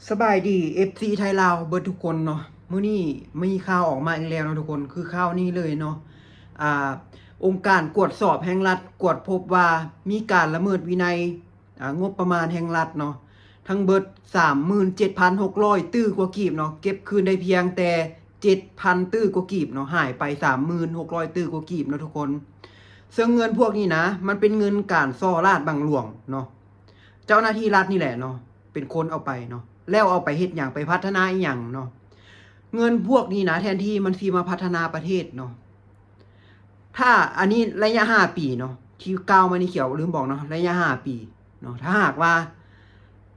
สบายดี FC ไทยลาวเบิดทุกคนเนาะมื้อนี้มีข่าวออกมาอีกแล้วเนาะทุกคนคือข่าวนี้เลยเนาะอ่าองค์การกวดสอบแห่งรัฐกวดพบว่ามีการละเมิดวินัยงบประมาณแห่งรัฐเนาะทั้งเบิด 37,600 ตื้อกว่ากีบเนาะเก็บคืนได้เพียงแต่ 7,000 ตื้อกว่ากีบเนาะหายไป 36,00 ตื้อกว่ากีบเนาะทุกคนซึ่งเงินพวกนี้นะมันเป็นเงินการซ่อราชบังหลวงเนาะเจ้าหน้าที่รัฐนี่แหละเนาะเป็นคนเอาไปเนาะแล้วเอาไปเฮ็ดหยังไปพัฒนาอีหยังเนาะเงินพวกนี้นะแทนที่มันสิมาพัฒนาประเทศเนาะถ้าอันนี้ระยะ5ปีเนาะที่ก้าวมานี่เขียวลืมบอกเนาะระยะ5ปีเนาะถ้าหากว่า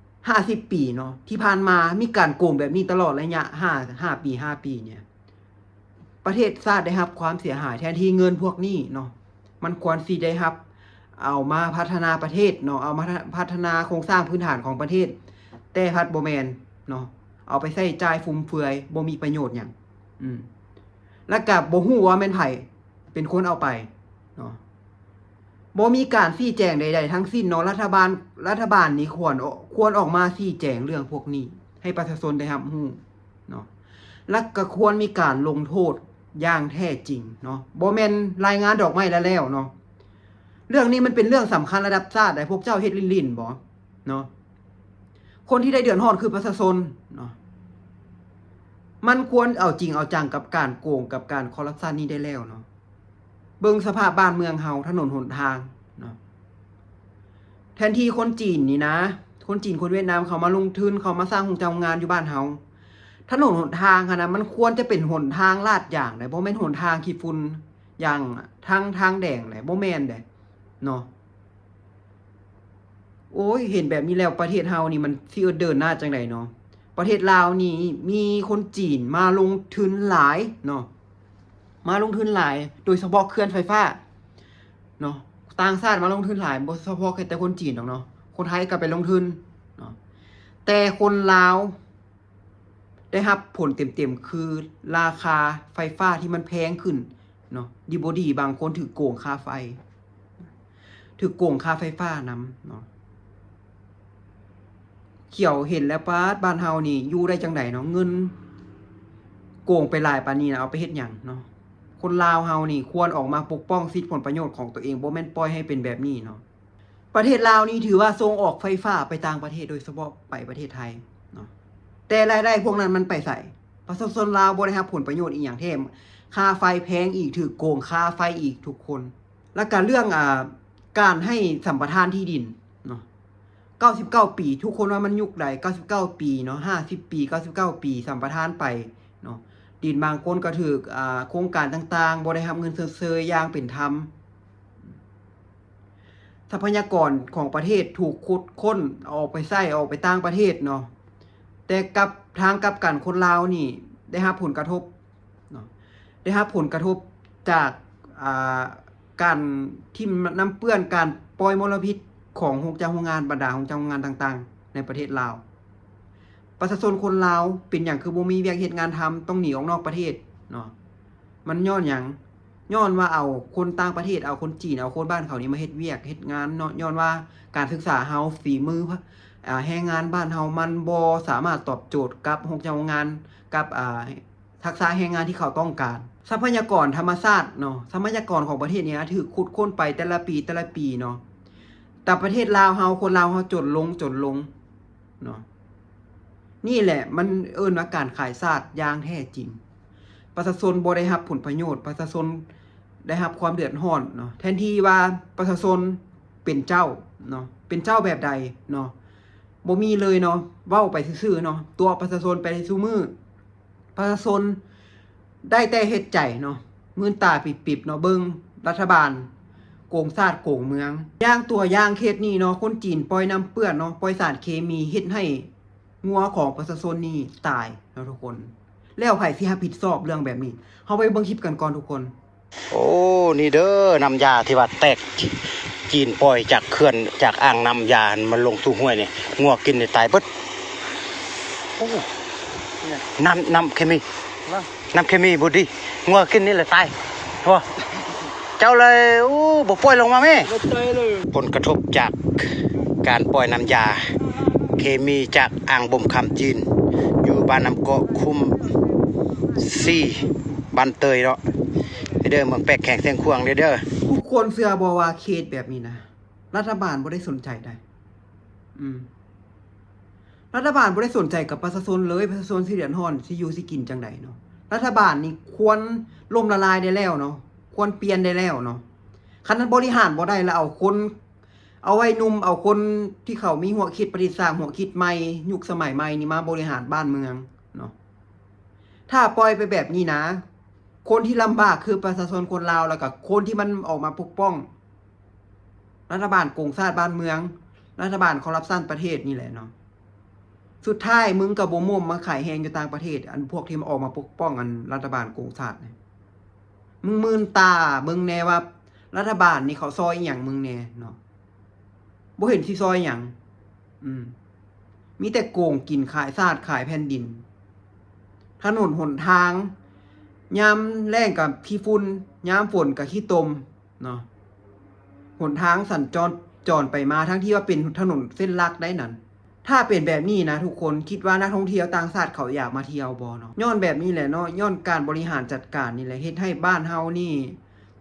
50ปีเนาะที่ผ่านมามีการโกงแบบนี้ตลอดระยะ5ปีเนี่ยประเทศชาติได้รับความเสียหายแทนที่เงินพวกนี้เนาะมันควรสิได้รับเอามาพัฒนาประเทศเนาะเอามาพัฒนาโครงสร้างพื้นฐานของประเทศแต่พัดบ่แมนเนาะเอาไปใช้จ่ายฟุ่มเฟือยบ่มีประโยชน์หยังแล้วก็บ่ฮู้ว่าแม่นไผเป็นคนเอาไปเนาะบ่มีการชี้แจงใดๆทั้งสิ้นเนาะรัฐบาลนี่ควรออกมาชี้แจงเรื่องพวกนี้ให้ประชาชนได้รับรู้เนาะแล้วก็ควรมีการลงโทษอย่างแท้จริงเนาะบ่แม่นรายงานดอกไม้แล้วเนาะเรื่องนี้มันเป็นเรื่องสำคัญระดับชาติได้พวกเจ้าเฮ็ดลิ้นๆบ่เนาะคนที่ได้เดือดร้อนคือประชาชนเนาะมันควรเอาจริงเอาจังกับการโกงกับการคอร์รัปชันนี้ได้แล้วเนาะเบิ่งสภาพบ้านเมืองเฮาถนนหนทางเนาะแทนที่คนจีนนี่นะคนจีนคนเวียดนามเขามาลงทุนเขามาสร้างโรงงานอยู่บ้านเฮาถนนหนทางนะมันควรจะเป็นหนทางลาดยางได้บ่แม่นหนทางขี้ฝุ่นอย่างทางแดงได้บ่แม่นได้เนาะโอ้ยเห็นแบบนี้แล้วประเทศเฮานี่มันสิเดินหน้าจังไดเนาะประเทศลาวนี่มีคนจีนมาลงทุนหลายเนาะมาลงทุนหลายโดยเฉพาะเครื่องไฟฟ้าเนาะต่างชาติมาลงทุนหลายบ่เฉพาะแค่แต่คนจีนหรอกเนาะคนไทยก็ไปลงทุนเนาะแต่คนลาวได้รับผลเต็มๆคือราคาไฟฟ้าที่มันแพงขึ้นเนาะดีบ่ดีบางคนถูกโกงค่าไฟถูกโกงค่าไฟฟ้านำเนาะเขียวเห็นแล้วป้าบ้านเฮานี่อยู่ได้จังไดเนาะเงินโกงไปหลายปานนี้นะเอาไปเฮ็ดหยังเนาะคนลาวเฮานี่ควรออกมาปกป้องสิทธิผลประโยชน์ของตัวเองบ่แม่นปล่อยให้เป็นแบบนี้เนาะประเทศลาวนี่ถือว่าส่งออกไฟฟ้าไปต่างประเทศโดยเฉพาะไปประเทศไทยเนาะแต่รายได้พวกนั้นมันไปใส่ประชาชนลาวบ่ได้รับผลประโยชน์อีหยังแท้ค่าไฟแพงอีกถูกโกงค่าไฟอีกทุกคนแล้วก็เรื่องการให้สัมปทานที่ดินเนาะ99ปีทุกคนว่ามันยุคใด99ปีเนาะ50ปี99ปีสัมปทานไปเนาะดินบางคนก็ถูกโครงการต่างๆบ่ได้รับเงินเซยๆอย่างเป็นธรรมทรัพยากรของประเทศถูกขุดค้นออกไปใช้ออกไปต่างประเทศเนาะแต่กับทางกับกันคนลาวนี่ได้รับผลกระทบเนาะได้รับผลกระทบจากการที่นำเปื้อนการปล่อยมลพิษของโรงงานบรรดาโรงงานต่างๆในประเทศลาวประชาชนคนลาวเป็นอย่างคือบ่มีเวียกเฮ็ดงานทำต้องหนีออกนอกประเทศเนาะมันย้อนหยังย้อนว่าเอาคนต่างประเทศเอาคนจีนเอาคนบ้านเขานี่มาเฮ็ดเวียกเฮ็ดงานเนาะย้อนว่าการศึกษาเฮาฝีมือแรงงานบ้านเฮามันบ่สามารถตอบโจทย์กับโรงงานกับทักษะแรงงานที่เขาต้องการทรัพยากรธรรมชาติเนาะทรัพยากรของประเทศนี้ถูกขุดค้นไปแต่ละปีเนาะแต่ประเทศลาวเฮาคนลาวเฮาจนลงเนาะนี่แหละมันเอิ้นว่าการขายชาติอย่างแท้จริงประชาชนบ่ได้รับผลประโยชน์ประชาชนได้รับความเดือดร้อนเนาะแทนที่ว่าประชาชนเป็นเจ้าเนาะเป็นเจ้าแบบใดเนาะบ่มีเลยเนาะเว้าไปซื่อๆเนาะตัวประชาชนไปซุมื้อประชาชนได้แต่เฮ็ดใจเนาะมื่นตาปิบๆเนาะเบิ่งรัฐบาลโกงชาติโกงเมืองอย่างตัวอย่างเคสนี้เนาะคนจีนปล่อยน้ำเปื้อนเนาะปล่อยสารเคมีเฮ็ดให้งัวของประชาชนนี่ตายเนาะทุกคนแล้วไผสิรับผิดชอบเรื่องแบบนี้เฮาไปเบิ่งคลิปกันก่อนทุกคนโอ้นี่เด้อน้ำยาที่ว่าแตกจีนปล่อยจากเขื่อนจากอ่างน้ำยามันลงสู่ห้วยนี่งัวกินนี่ตายเบิดโอ้น้ำเคมีบ่ดีงัวกินนี่แหละตายโอ้เจ้าเลยโอ้บ่ปล่อยลงมาแม่ผลกระทบจากการปล่อยน้ำยา เคมีจากอ่างบ่มคำจีนอยู่บ้านน้ำเกาะคุ้ม4บ้านเตยเนาะเด้อเมืองแปกแข่งเสียงควงเด้อ ทุกคนเชื่อบ่ว่าเคสแบบนี้นะรัฐบาลบ่ได้สนใจได้รัฐบาลบ่ได้สนใจกับประชาชนเลยประชาชนสิเดือดร้อนสิอยู่สิกินจังใดเนาะรัฐบาลนี่ควรล่มละลายได้แล้วเนาะควรเปลี่ยนได้แล้วเนาะคันนั้นบริหารบ่ได้แล้วเอาคนเอาไว้หนุ่มเอาคนที่เขามีหัวคิดประดิษฐ์สร้างหัวคิดใหม่ยุคสมัยใหม่นี่มาบริหารบ้านเมืองเนาะถ้าปล่อยไปแบบนี้นะคนที่ลำบากคือประชาชนคนลาวแล้วก็คนที่มันออกมาปกป้องรัฐบาลโกงชาติบ้านเมืองรัฐบาลคอร์รัปชันประเทศนี่แหละเนาะสุดท้ายมึงกับบ่ม่มมาขายแฮงอยู่ต่างประเทศอันพวกที่มาออกมาปกป้องอันรัฐบาลโกงชาติเนี่ยมึงมืนตามึงแน่ว่ารัฐบาลนี่เขาซอยอหย่างมึงแน่เนาะบ่เห็นที่ซอยหยังมีแต่โกงกินขายชาติขายแผ่นดินถนนหนทางยามแล้งกับขี้ฝุ่นยามฝนกับขี้ตมเนาะหนทางสัญจรไปมาทั้งที่ว่าเป็นถนนเส้นหลักได้นั่นถ้าเป็นแบบนี้นะทุกคนคิดว่านักท่องเที่ยวต่างชาติเขาอยากมาเที่ยวบ่เนาะย้อนแบบนี้แหละเนาะย้อนการบริหารจัดการนี่แหละเฮ็ดให้บ้านเฮานี่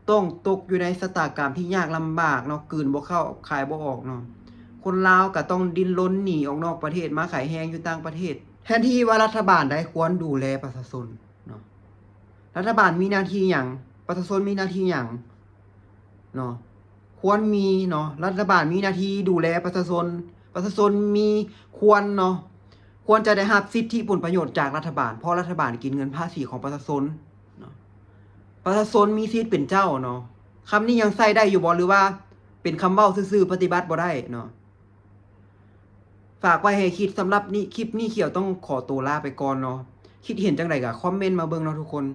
ต้องตกอยู่ในสถานการณ์ที่ยากลำบากเนาะกลืนบ่เข้าขายบ่ออกเนาะคนลาวก็ต้องดิ้นรนหนีออกนอกประเทศมาขายแฮงอยู่ต่างประเทศแทนที่ว่ารัฐบาลได้ควรดูแลประชาชนเนาะรัฐบาลมีหน้าที่หยังประชาชนมีหน้าที่หยังเนาะควรมีเนาะรัฐบาลมีหน้าที่ดูแลประชาชนมีควรเนาะควรจะได้รับสิทธิผลประโยชน์จากรัฐบาลเพราะรัฐบาลกินเงินภาษีของประชาชนเนาะประชาชนมีสิทธิ์เป็นเจ้าเนาะคำนี้ยังใช้ได้อยู่บ่หรือว่าเป็นคำเว้าซื่อๆปฏิบัติบ่ได้เนาะฝากไว้ให้คิดสำหรับนี้คลิปนี้เขียวต้องขอตัวลาไปก่อนเนาะคิดเห็นจังไดก็คอมเมนต์มาเบิ่งเนาะทุกคน